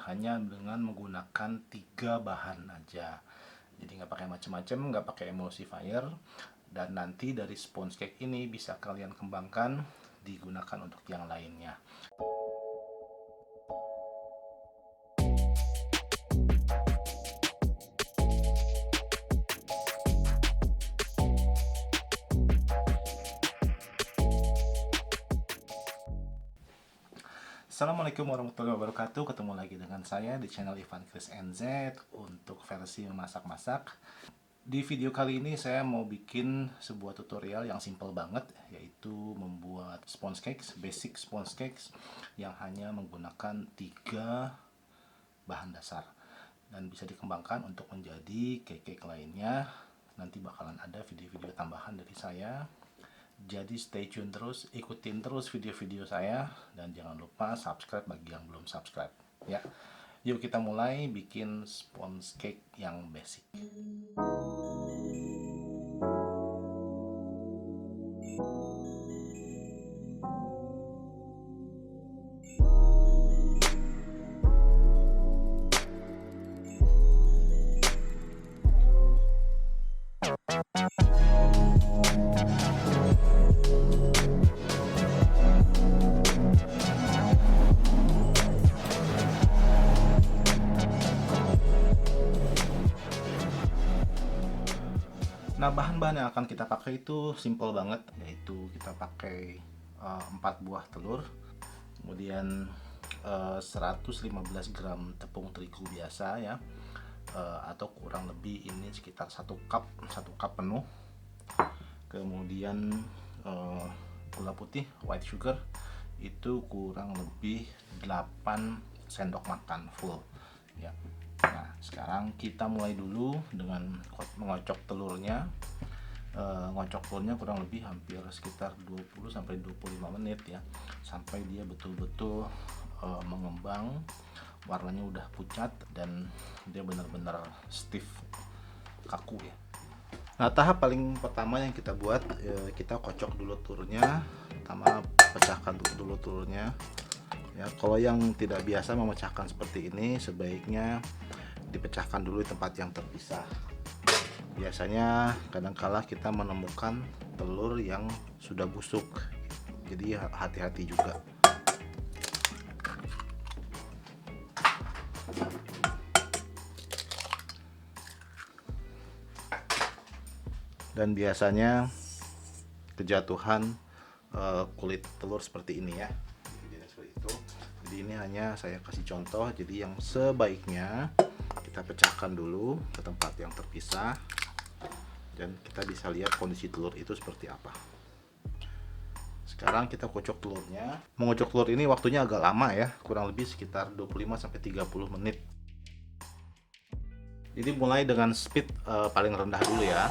hanya dengan menggunakan 3 bahan aja. Jadi nggak pakai macam-macam, nggak pakai emulsifier. Dan nanti dari sponge cake ini bisa kalian kembangkan digunakan untuk yang lainnya. Assalamualaikum warahmatullahi wabarakatuh. Ketemu lagi dengan saya di channel Ivan Chris NZ untuk versi memasak-masak. Di video kali ini saya mau bikin sebuah tutorial yang simple banget, yaitu membuat sponge cakes, basic sponge cakes yang hanya menggunakan 3 bahan dasar dan bisa dikembangkan untuk menjadi cake-cake lainnya. Nanti bakalan ada video-video tambahan dari saya. Jadi stay tune terus, ikutin terus video-video saya, dan jangan lupa subscribe bagi yang belum subscribe ya. Yuk kita mulai bikin sponge cake yang basic. Nah, bahan-bahan yang akan kita pakai itu simple banget, yaitu kita pakai 4 buah telur, kemudian 115 gram tepung terigu biasa ya, atau kurang lebih ini sekitar 1 cup penuh. Kemudian gula putih white sugar itu kurang lebih 8 sendok makan full ya. Nah, sekarang kita mulai dulu dengan mengocok telurnya. Ngocok telurnya kurang lebih hampir sekitar 20-25 menit ya, sampai dia betul-betul mengembang, warnanya udah pucat dan dia benar-benar stiff, kaku ya. Nah, tahap paling pertama yang kita buat, kita kocok dulu telurnya. Pertama, pecahkan dulu telurnya ya. Kalau yang tidak biasa memecahkan seperti ini, sebaiknya dipecahkan dulu di tempat yang terpisah. Biasanya kadangkala kita menemukan telur yang sudah busuk, jadi hati-hati juga. Dan biasanya kejatuhan kulit telur seperti ini ya. Jadi ini hanya saya kasih contoh. Jadi yang sebaiknya kita pecahkan dulu ke tempat yang terpisah, dan kita bisa lihat kondisi telur itu seperti apa. Sekarang kita kocok telurnya. Mengocok telur ini waktunya agak lama ya, kurang lebih sekitar 25-30 menit. Jadi mulai dengan speed paling rendah dulu ya.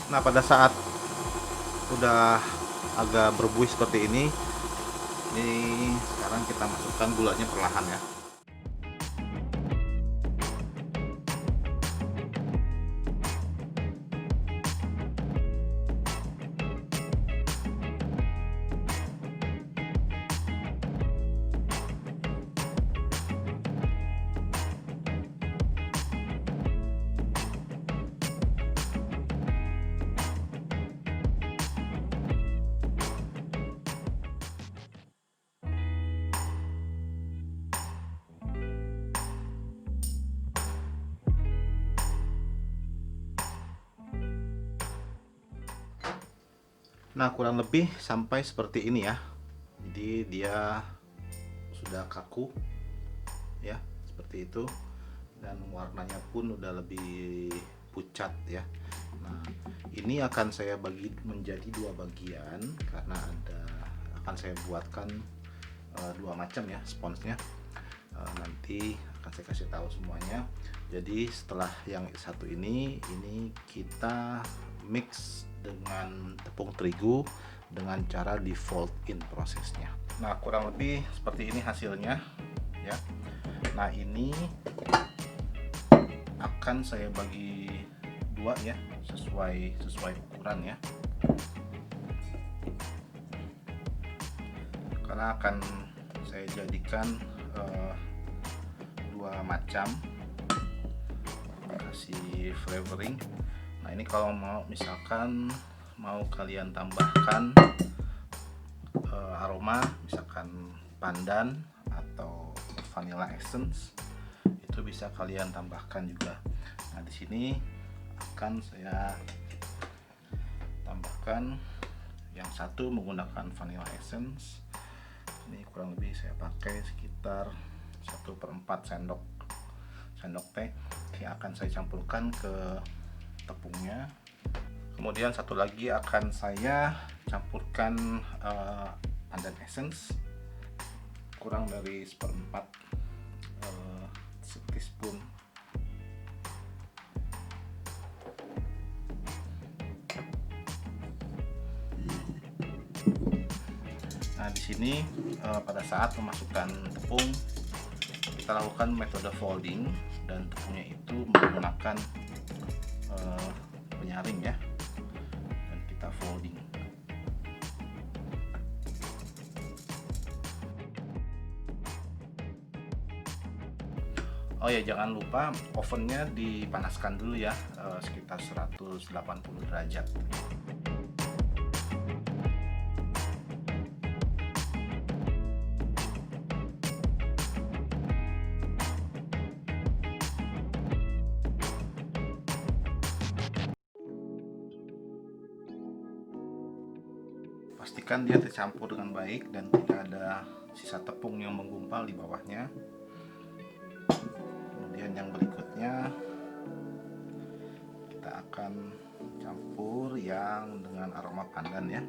Nah, pada saat udah agak berbuih seperti ini sekarang kita masukkan gulanya perlahan ya. Nah, kurang lebih sampai seperti ini ya. Jadi dia sudah kaku ya, seperti itu, dan warnanya pun udah lebih pucat ya. Nah, ini akan saya bagi menjadi 2 bagian karena akan saya buatkan 2 macam ya sponsnya. Nanti akan saya kasih tahu semuanya. Jadi setelah yang satu ini kita mix dengan tepung terigu dengan cara di fold in prosesnya. Nah, kurang lebih seperti ini hasilnya ya. Nah, ini akan saya bagi dua ya, sesuai ukuran ya, karena akan saya jadikan dua macam kasih flavoring. Nah, ini kalau misalkan mau kalian tambahkan aroma, misalkan pandan atau vanilla essence, itu bisa kalian tambahkan juga. Nah, di sini akan saya tambahkan yang satu menggunakan vanilla essence. Ini kurang lebih saya pakai sekitar 1/4 sendok teh yang akan saya campurkan ke tepungnya. Kemudian satu lagi akan saya campurkan pandan essence kurang dari 1/4 teaspoon. Nah, di sini pada saat memasukkan tepung kita lakukan metode folding, dan tepungnya itu menggunakan penyaring ya, dan kita folding. Oh ya, jangan lupa ovennya dipanaskan dulu ya, sekitar 180 derajat. Pastikan dia tercampur dengan baik dan tidak ada sisa tepung yang menggumpal di bawahnya. Kemudian yang berikutnya kita akan campur yang dengan aroma pandan ya.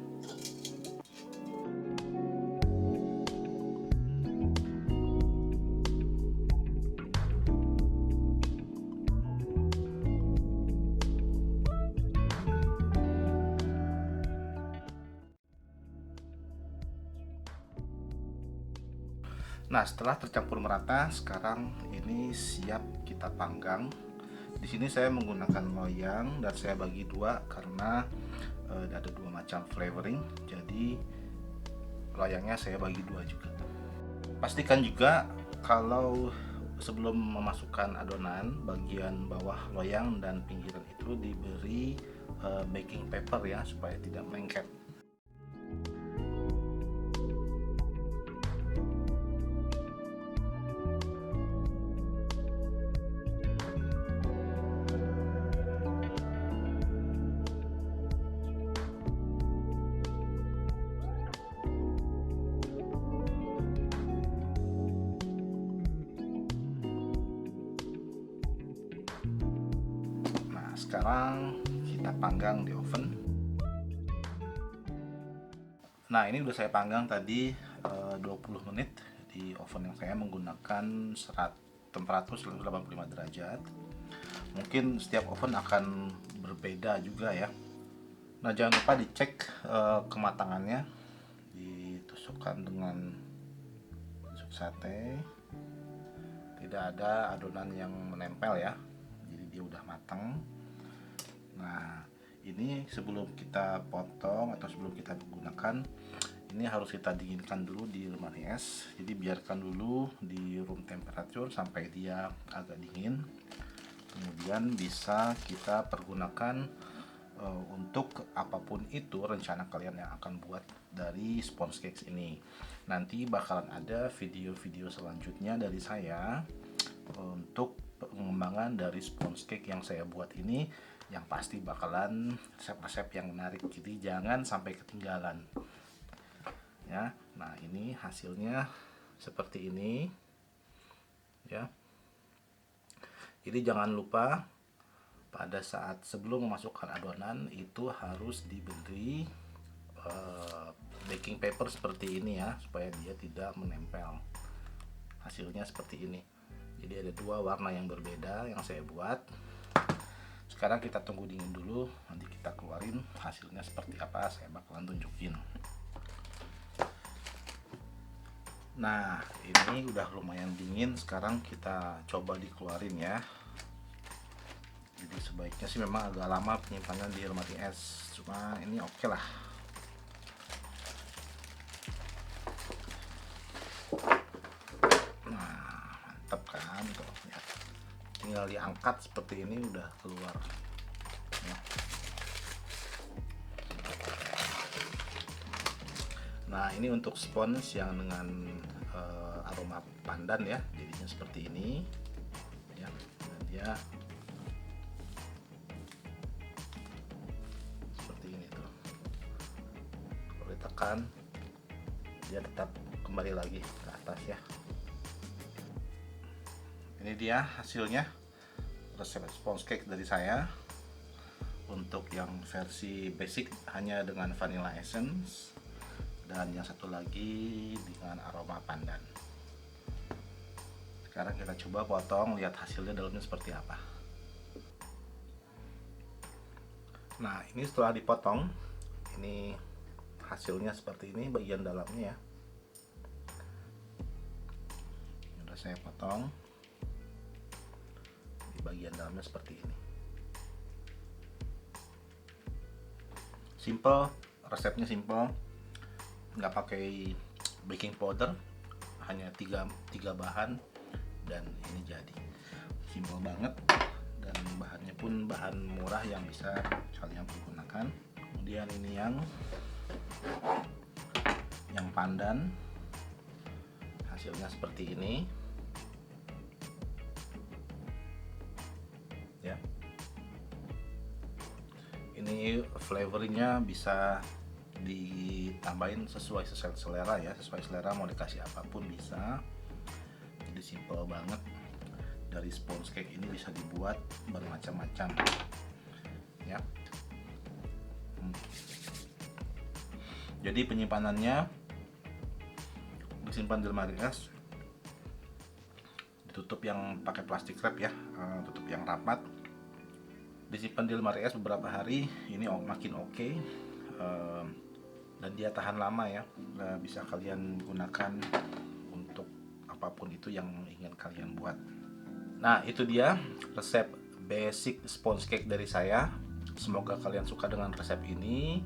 Nah, setelah tercampur merata, sekarang ini siap kita panggang. Di sini saya menggunakan loyang dan saya bagi dua karena ada dua macam flavoring. Jadi loyangnya saya bagi dua juga. Pastikan juga kalau sebelum memasukkan adonan, bagian bawah loyang dan pinggiran itu diberi baking paper ya, supaya tidak melengket. Sekarang kita panggang di oven. Nah, ini udah saya panggang tadi 20 menit di oven yang saya menggunakan temperatur 185 derajat. Mungkin setiap oven akan berbeda juga ya. Nah, jangan lupa dicek kematangannya, ditusukkan dengan tusuk sate, tidak ada adonan yang menempel ya, jadi dia udah matang. Nah, ini sebelum kita potong atau sebelum kita gunakan, ini harus kita dinginkan dulu di lemari es. Jadi biarkan dulu di room temperature sampai dia agak dingin. Kemudian bisa kita pergunakan untuk apapun itu rencana kalian yang akan buat dari sponge cake ini. Nanti bakalan ada video-video selanjutnya dari saya untuk pengembangan dari sponge cake yang saya buat ini, yang pasti bakalan resep-resep yang menarik, jadi jangan sampai ketinggalan ya. Nah, ini hasilnya seperti ini ya. Jadi jangan lupa pada saat sebelum memasukkan adonan itu harus diberi baking paper seperti ini ya, supaya dia tidak menempel. Hasilnya seperti ini. Jadi ada dua warna yang berbeda yang saya buat. Sekarang kita tunggu dingin dulu, nanti kita keluarin hasilnya seperti apa, saya bakalan tunjukin. Nah, ini udah lumayan dingin, sekarang kita coba dikeluarin ya. Jadi sebaiknya sih memang agak lama penyimpanan di lemari es, cuma ini oke lah. Nah, mantap kan tuh ya. Tinggal diangkat seperti ini udah keluar ya. Nah, ini untuk spons yang dengan aroma pandan ya, jadinya seperti ini ya. Dan dia seperti ini tuh, kalau ditekan dia tetap kembali lagi ke atas ya. Ini dia hasilnya, resep sponge cake dari saya. Untuk yang versi basic hanya dengan vanilla essence, dan yang satu lagi dengan aroma pandan. Sekarang kita coba potong, lihat hasilnya dalamnya seperti apa. Nah, ini setelah dipotong, ini hasilnya seperti ini bagian dalamnya ya. Udah saya potong, di bagian dalamnya seperti ini. Simple, resepnya simple, nggak pakai baking powder, hanya tiga bahan, dan ini jadi simple banget, dan bahannya pun bahan murah yang bisa kalian gunakan. Kemudian ini yang pandan, hasilnya seperti ini ya. Ini flavornya bisa ditambahin sesuai selera ya, sesuai selera mau dikasih apapun bisa. Jadi simple banget. Dari sponge cake ini bisa dibuat bermacam-macam ya. Jadi penyimpanannya disimpan di lemari es, ditutup yang pakai plastik wrap ya, tutup yang rapat, disimpan di lemari es beberapa hari. Ini makin oke. Dan dia tahan lama ya, bisa kalian gunakan untuk apapun itu yang ingin kalian buat. Nah, itu dia resep basic sponge cake dari saya. Semoga kalian suka dengan resep ini.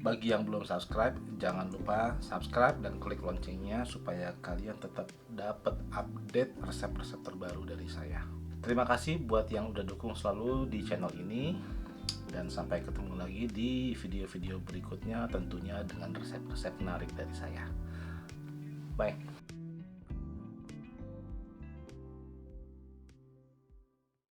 Bagi yang belum subscribe, jangan lupa subscribe dan klik loncengnya supaya kalian tetap dapat update resep-resep terbaru dari saya. Terima kasih buat yang udah dukung selalu di channel ini. Dan sampai ketemu lagi di video-video berikutnya, tentunya dengan resep-resep menarik dari saya. Bye.